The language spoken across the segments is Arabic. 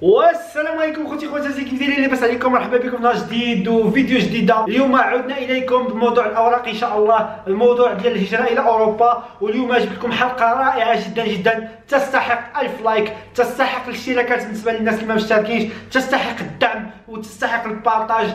والسلام عليكم خوتي خواتاتي، كيف دايرين؟ لاباس عليكم؟ مرحبا بكم في نهار جديد وفيديو جديده. اليوم عدنا اليكم بموضوع الاوراق ان شاء الله، الموضوع ديال الهجره الى اوروبا. واليوم جبت لكم حلقه رائعه جدا جدا، تستحق 1000 لايك، تستحق الاشتراكات بالنسبه للناس اللي ما مشتركينش، تستحق الدعم وتستحق البارطاج.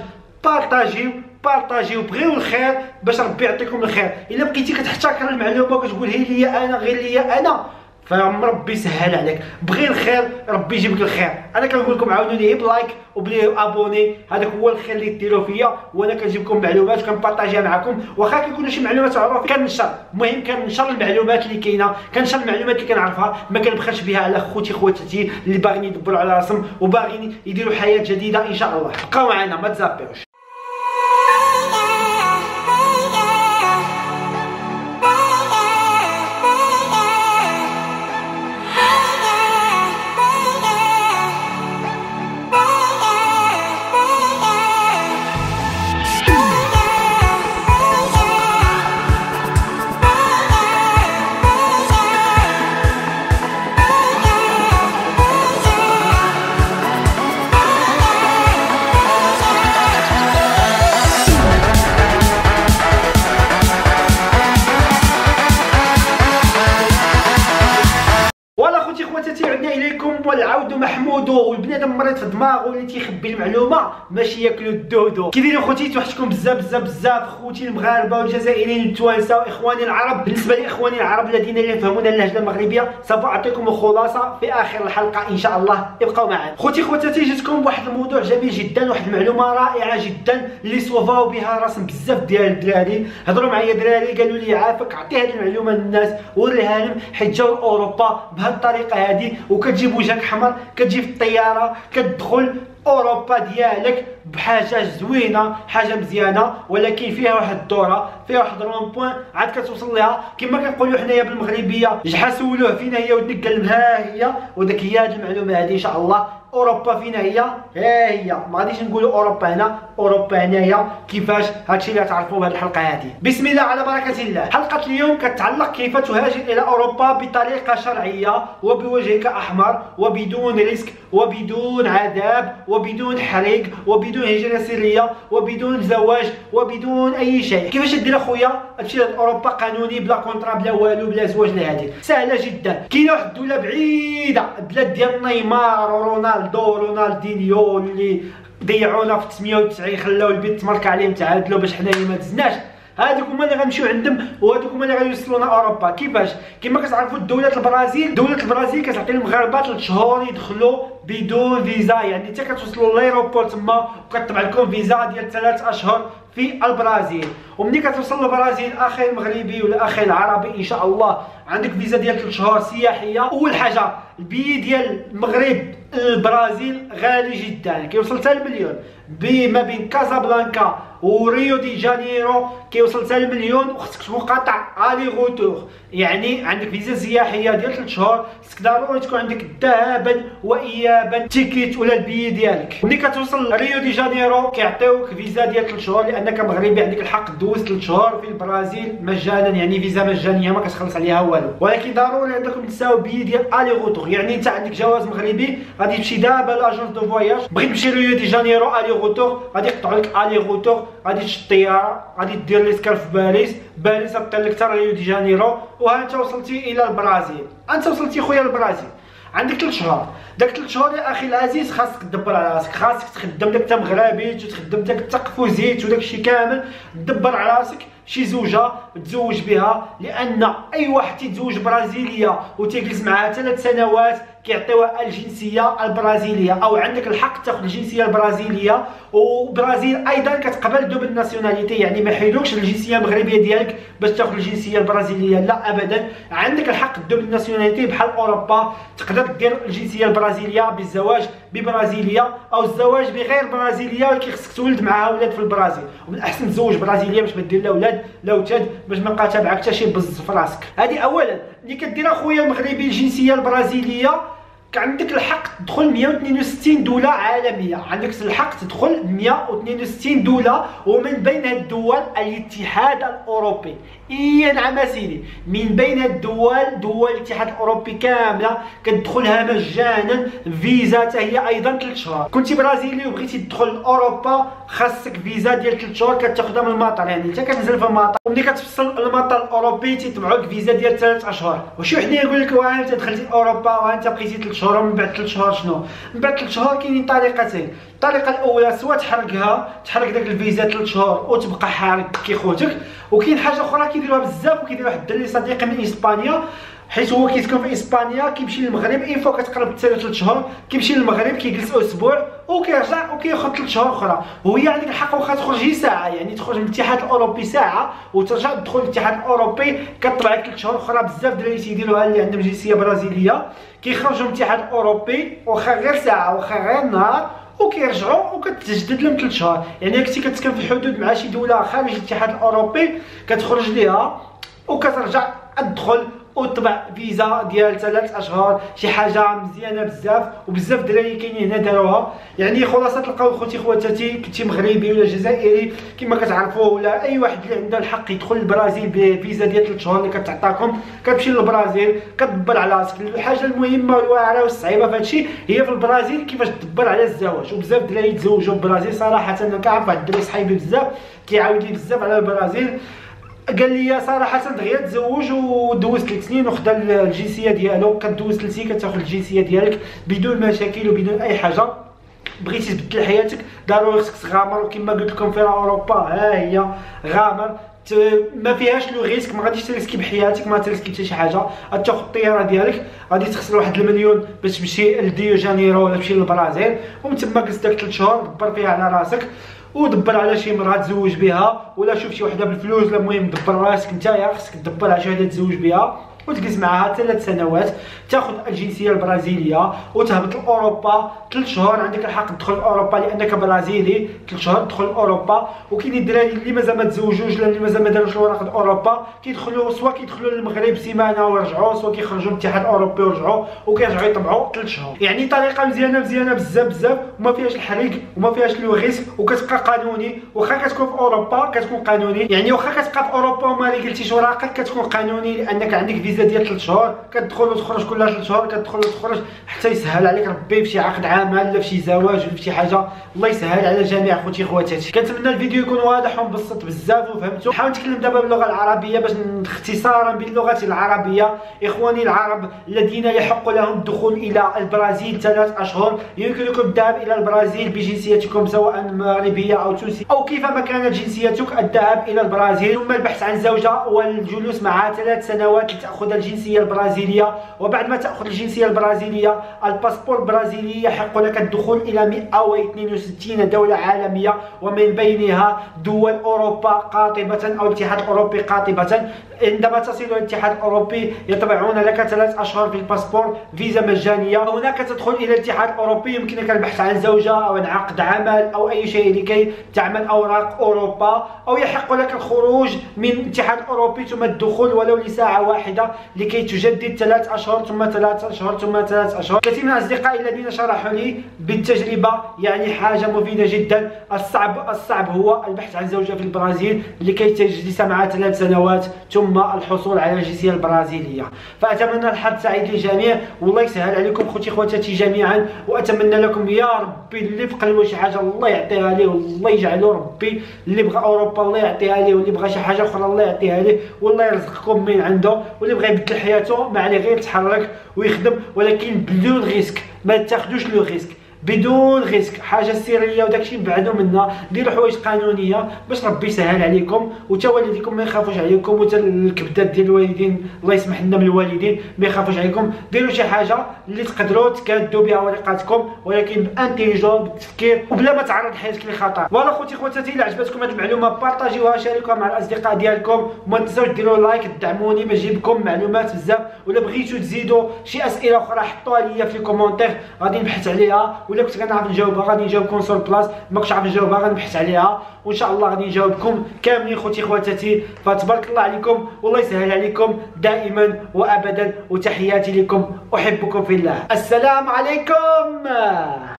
بارطاجيو بغيو الخير باش ربي يعطيكم الخير. الا بقيتي كتحتكر المعلومه وكتقول هي ليا انا غير ليا انا، فربي يسهل عليك. بغي الخير ربي يجيب لك الخير. انا كنقول لكم عاونوني بلايك وبابوني، هذاك هو الخير اللي ديروا فيا، وانا كنجيب لكم معلومات وكنبارطاجيها معكم. واخا كيكونوا شي معلومات معروفه كنشر، المهم كنشر المعلومات اللي كاينه، كنشر المعلومات اللي كنعرفها، ما كنبخلش بها على خوتي خواتاتي اللي باغيين يدبروا على راسهم وباغيين يديروا حياه جديده ان شاء الله. بقاو معنا ما تزابيوش. عدنا اليكم والعود محمود. والبنادم مريض في دماغه اللي تيخبي المعلومه ماشي ياكلوا الدودو. كي دايرين خوتي؟ توحشتكم بزاف خوتي المغاربه والجزائريين والتوانسه واخواني العرب. بالنسبه لاخواني العرب الذين لا يفهمون اللهجه المغربيه سوف اعطيكم الخلاصه في اخر الحلقه ان شاء الله، ابقوا معنا. خوتي خواتاتي، جاتكم بواحد الموضوع جميل جدا، واحد المعلومه رائعه جدا اللي صوفاو بها راسهم بزاف ديال الدراري. هضروا معايا دراري قالوا لي عافاك عطي هذه المعلومه للناس وريها لهم، حيت جاو لاوروبا بهذه الطريقه هذه وكتجيب وجهك حمر، كتجي في الطياره كتدخل اوروبا ديالك بحاجه زوينه، حاجه مزيانه، ولكن فيها واحد الدوره، فيها واحد رون بوين عاد كتوصل لها كما كنقولوا حنايا بالمغربيه. جحا سولوه فينا هي ودنك، قال لهم ها هي، وداك هي هذه المعلومه هذه ان شاء الله. اوروبا فينا هي؟ ها هي، ما غاديش نقولوا اوروبا هنا، اوروبا هنايا. كيفاش؟ هادشي اللي غتعرفوا بهذه الحلقه هذه. بسم الله على بركه الله. حلقه اليوم كتعلق كيف تهاجر الى اوروبا بطريقه شرعيه وبوجهك احمر وبدون ريسك وبدون عذاب وبدون حريق وبدون هجره سريه وبدون زواج وبدون اي شيء. كيفاش دير اخويا؟ تمشي لاوروبا قانوني بلا كونطرا بلا والو بلا زواج لا هذه، سهله جدا. كاينه واحد الدوله بعيده، البلاد ديال نيمار ورونالدينيو اللي ضيعونا في 98، خلاو البيت تمرك عليهم تعادلوا باش حنايا ما دزناش. هذوك هما اللي غنمشيو عندهم وهذوك هما اللي غيوصلونا اوروبا. كيفاش؟ كما كتعرفوا دوله البرازيل كتعطي المغاربه 3 شهور يدخلوا بدون فيزا، يعني حتى كتوصلوا للايروبور تما وكتطبع لكم فيزا ديال 3 اشهر في البرازيل. ومني كتوصل للبرازيل اخي المغربي ولا اخي العربي ان شاء الله عندك فيزا ديال 3 شهور سياحيه. اول حاجه البي ديال المغرب البرازيل غالي جدا، كيوصل حتى المليون. ما بين كازابلانكا وريو دي جانيرو كيوصل حتى المليون، وخصك تكون قاطع الي غوتور، يعني عندك فيزا سياحيه ديال 3 شهور، خصك ضروري تكون عندك ذهابا وايابا تيكيت ولا البي ديالك. ملي كتوصل ريو دي جانيرو كيعطيوك فيزا ديال 3 شهور، لانك مغربي عندك الحق دوز 3 شهور في البرازيل مجانا، يعني فيزا مجانيه ما كتخلص عليها والو. ولكن ضروري عندكم تساوي بي ديال الي غوتور، يعني انت عندك جواز مغربي غادي تمشي دابا لاجونس دو فواياج، بغيت تمشي ريو دي جانيرو الي غوتور غادي يقطعوا لك الي غوتور، غادي تشد الطياره، غادي دير ليسكال في باريس غطير لك حتى ريو دي جانيرو، وها انت وصلتي الى البرازيل. انت وصلتي خويا للبرازيل، عندك 3 شهور. داك 3 شهور يا اخي العزيز خاصك تدبر على راسك، خاصك تخدم داك انت مغربي وتخدم داك التقفوزيت وداك الشيء كامل، تدبر على راسك شي زوجه تزوج بها، لان اي واحد تيتزوج برازيليه وتيجلس معها 3 سنوات كيعطيوها الجنسيه البرازيليه، او عندك الحق تاخذ الجنسيه البرازيليه. وبرازيل ايضا كتقبل دوبل ناسيوناليتي، يعني ما يحيدوكش الجنسيه المغربيه ديالك باش تاخذ الجنسيه البرازيليه، لا ابدا، عندك الحق الدوبل ناسيوناليتي بحال اوروبا. تقدر دير الجنسيه البرازيليه بالزواج ببرازيليه او الزواج بغير برازيليه، ولكن خصك تولد معها اولاد في البرازيل، ومن الاحسن تزوج برازيليه باش ما دير لا اولاد لا وتاد، باش ما يبقى تابعك حتى شي بز في راسك. هذه اولا. اللي كدير اخويا المغربي الجنسيه البرازيليه عندك الحق تدخل 162 دولة عالمية، عندك الحق تدخل 162 دولة، ومن بين الدول الاتحاد الأوروبي. نعم سيدي، من بين دول الاتحاد الأوروبي كاملة كتدخلها مجانا، فيزا حتى هي أيضا 3 شهور. كنتي برازيلي وبغيتي تدخل لأوروبا خاصك فيزا ديال 3 شهور كتاخدها من المطار، يعني انت كتنزل في المطار وملي كتوصل للمطار الأوروبي تيطبعوك فيزا ديال 3 أشهر. وشي وحدين يقول لك واه انت دخلتي أوروبا وانت بقيتي 3 شهور، ومن بعد 3 شهور شنو؟ من بعد 3 شهور كاينين طريقتين. الطريقه الاولى سواء تحرق داك الفيزا 3 شهور وتبقى حارق كي خوتك، وكاين حاجه اخرى كيديروها بزاف وكيدير واحد الدري صديقي من اسبانيا، حيت هو كيسكن في اسبانيا، كيمشي للمغرب اي فوا كتقرب 3 شهور كيمشي للمغرب كيجلس اسبوع وكيرجع وكياخذ 3 شهور اخرى. وهي عندك الحق واخا تخرجي ساعه، يعني تخرج من الاتحاد الاوروبي ساعه وترجع تدخل للاتحاد الاوروبي كطبع لك 3 شهور اخرى. بزاف دراري تيديروها اللي عندهم جنسيه برازيليه كيخرجوا من الاتحاد الاوروبي واخا غير ساعه واخا غير نهار وكيرجعوا وكتجدد لهم 3 شهور. يعني كنتي كتسكن في الحدود مع شي دوله خارج الاتحاد الاوروبي كتخرج ليها وكترجع تدخل وطبع فيزا ديال 3 اشهر. شي حاجه مزيانه بزاف، وبزاف دراري كاينين هنا داروها. يعني خلاصه تلقاو خوتي خواتاتي كنتي مغربي ولا جزائري كما كتعرفوا، ولا اي واحد اللي عنده الحق يدخل للبرازيل بفيزا ديال 3 شهور اللي كتعطاكم، كتمشي للبرازيل كتدبر على راسك. الحاجه المهمه والواعره والصعيبه في هادشي هي في البرازيل كيفاش تدبر على الزواج. وبزاف دراري يتزوجوا بالبرازيل صراحه. انا كنعرف واحد الدري صحيبي بزاف كيعاود لي بزاف على البرازيل، قال لي صراحه دغيا تزوج ودوز 3 سنين وخدا الجنسيه ديالو. كدوز 3 سنين كتاخذ الجنسيه ديالك بدون مشاكل وبدون اي حاجه. بغيتي تبدل حياتك ضروري خصك تغامر، وكما قلت لكم في اوروبا ها هي غامر، ما فيهاش لو ريسك، ما غاديش تريسكي بحياتك، ما تريسكي حتى شي حاجه. غتاخذ الطياره ديالك غادي تخسر 1 المليون باش تمشي لديو جانيرو ولا تمشي للبرازيل، ومن تما جلس داك 3 شهور دبر فيها على راسك ودبر على شي مرأة تزوج بها، ولا شوف شي وحده بالفلوس. المهم دبر راسك نتايا، خصك تدبر على شي وحده تزوج بها وتجلس معها 3 سنوات، تاخذ الجنسيه البرازيليه وتهبط لاوروبا 3 شهور. عندك الحق تدخل اوروبا لانك برازيلي، 3 شهور تدخل اوروبا. وكاين الدراري اللي مازال ما تزوجوش ولا اللي مازال ما داروش الوراق د اوروبا كيدخلوا سواء كيدخلوا للمغرب سيمانه ويرجعوا، سواء كيخرجوا من الاتحاد الاوروبي ويرجعوا وكيرجعوا يطبعوا 3 شهور. يعني طريقه مزيانه بزاف وما فيهاش الحريق وما فيهاش لو ريسك، وكتبقى قانوني. واخا كتكون في اوروبا كتكون قانوني، يعني واخا كتبقى في اوروبا وما قلتيش وراقك كتكون قانوني لانك عندك فيزا ديال 3 شهور. كتدخل وتخرج كل 3 شهور، كتدخل وتخرج حتى يسهل عليك ربي في شي عقد عمل ولا في شي زواج ولا في شي حاجه. الله يسهل على جميع خوتي خواتاتي. كنتمنى الفيديو يكون واضح ومبسط بزاف وفهمتوا. نحاول نتكلم دابا باللغه العربيه باش اختصارا باللغه العربيه. اخواني العرب الذين يحق لهم الدخول الى البرازيل 3 اشهر، يمكنكم الذهاب الى البرازيل بجنسيتكم سواء مغربيه او تونسيه او كيفما كانت جنسيتك، الذهاب الى البرازيل ثم البحث عن زوجه والجلوس معها 3 سنوات لتاخذ الجنسيه البرازيليه. وبعد ما تاخذ الجنسيه البرازيليه الباسبور البرازيلي يحق لك الدخول الى 162 دوله عالميه، ومن بينها دول اوروبا قاطبه او الاتحاد الاوروبي قاطبه. عندما تصل الى الاتحاد الاوروبي يطبعون لك 3 اشهر في الباسبور فيزا مجانيه. هناك تدخل الى الاتحاد الاوروبي يمكنك البحث عن زوجه او عن عقد عمل او اي شيء لكي تعمل اوراق اوروبا، او يحق لك الخروج من الاتحاد الاوروبي ثم الدخول ولو لساعه واحده لكي تجدد 3 اشهر ثم 3 اشهر ثم 3 اشهر. كثير من اصدقائي الذين شرحوا لي بالتجربه يعني حاجه مفيده جدا. الصعب هو البحث عن زوجه في البرازيل لكي تجلس معها 3 سنوات ثم الحصول على الجنسيه البرازيليه. فاتمنى الحظ سعيد للجميع، والله يسهل عليكم خوتي خواتاتي جميعا. واتمنى لكم يا ربي اللي في قلبه شي حاجه الله يعطيها ليه، والله يجعله ربي. اللي بغى اوروبا الله يعطيها ليه، واللي بغى شي حاجه اخرى الله يعطيها ليه، والله يرزقكم من عنده. واللي بغى يبدل حياته ما عليه غير يتحرك ويخدم، ولكن بدون ريسك. ما تاخذوش لو ريسك، بدون ريسك. حاجه سريه وداكشي بعدوا منها. ديروا حوايج قانونيه باش ربي يسهل عليكم، وتا والديكم ما يخافوش عليكم، وتا الكبدات ديال الوالدين الله يسمح لنا من الوالدين ما يخافوش عليكم. ديروا شي حاجه اللي تقدروا تكادوا بها ورقاتكم، ولكن بانتيليجون بالتفكير وبلا ما تعرض حياتك لخطر. فوالا خوتي خواتاتي، الا عجبتكم هذه المعلومه بارطاجيوها، شاركوها مع الاصدقاء ديالكم، وما تنساوش ديروا لايك تدعموني باش نجيبكم معلومات بزاف. ولا بغيتو تزيدوا شي اسئله اخرى حطوها لي في الكومونتير غادي نبحث عليها ولا كنت غنعرف نجاوبها غادي نجاوبكم سور بلاص، ما كنتش عارف نجاوبها غنبحث عليها وان شاء الله غادي نجاوبكم كاملين خوتي خواتاتي. فتبارك الله عليكم والله يسهل عليكم دائما وابدا، وتحياتي لكم، احبكم في الله. السلام عليكم.